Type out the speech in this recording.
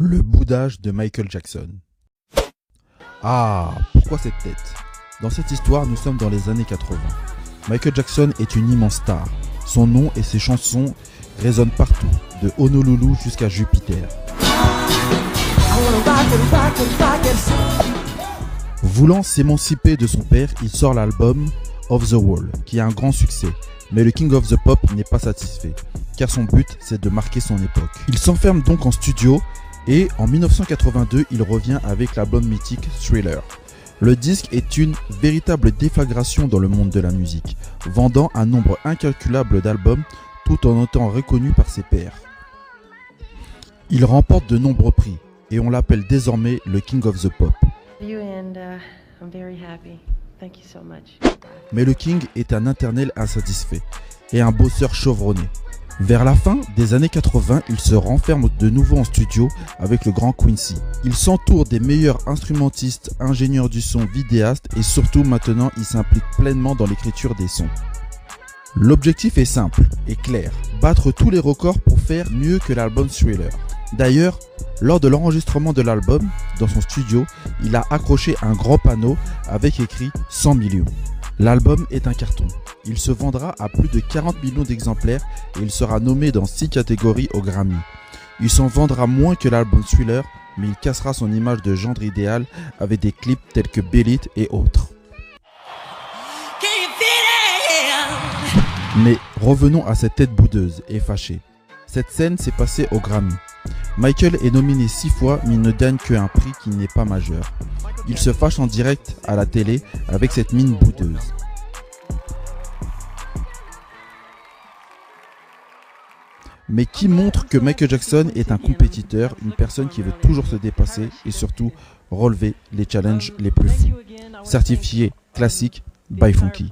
Le boudage de Michael Jackson. Ah, pourquoi cette tête? Dans cette histoire, nous sommes dans les années 80. Michael Jackson est une immense star. Son nom et ses chansons résonnent partout, de Honolulu jusqu'à Jupiter. Voulant s'émanciper de son père, il sort l'album Off the Wall, qui a un grand succès. Mais le King of the Pop n'est pas satisfait, car son but, c'est de marquer son époque. Il s'enferme donc en studio et en 1982, il revient avec l'album mythique Thriller. Le disque est une véritable déflagration dans le monde de la musique, vendant un nombre incalculable d'albums tout en étant reconnu par ses pairs. Il remporte de nombreux prix et on l'appelle désormais le King of the Pop. Mais le King est un éternel insatisfait et un bosseur chevronné. Vers la fin des années 80, il se renferme de nouveau en studio avec le grand Quincy. Il s'entoure des meilleurs instrumentistes, ingénieurs du son, vidéastes et surtout maintenant il s'implique pleinement dans l'écriture des sons. L'objectif est simple et clair, battre tous les records pour faire mieux que l'album Thriller. D'ailleurs, lors de l'enregistrement de l'album, dans son studio, il a accroché un grand panneau avec écrit 100 millions. L'album est un carton. Il se vendra à plus de 40 millions d'exemplaires et il sera nommé dans 6 catégories au Grammy. Il s'en vendra moins que l'album Thriller, mais il cassera son image de gendre idéal avec des clips tels que Beat It et autres. Mais revenons à cette tête boudeuse et fâchée. Cette scène s'est passée au Grammy. Michael est nominé 6 fois mais il ne gagne qu'un prix qui n'est pas majeur. Il se fâche en direct à la télé avec cette mine boudeuse. Mais qui montre que Michael Jackson est un compétiteur, une personne qui veut toujours se dépasser et surtout relever les challenges les plus fous. Certifié classique by Funky.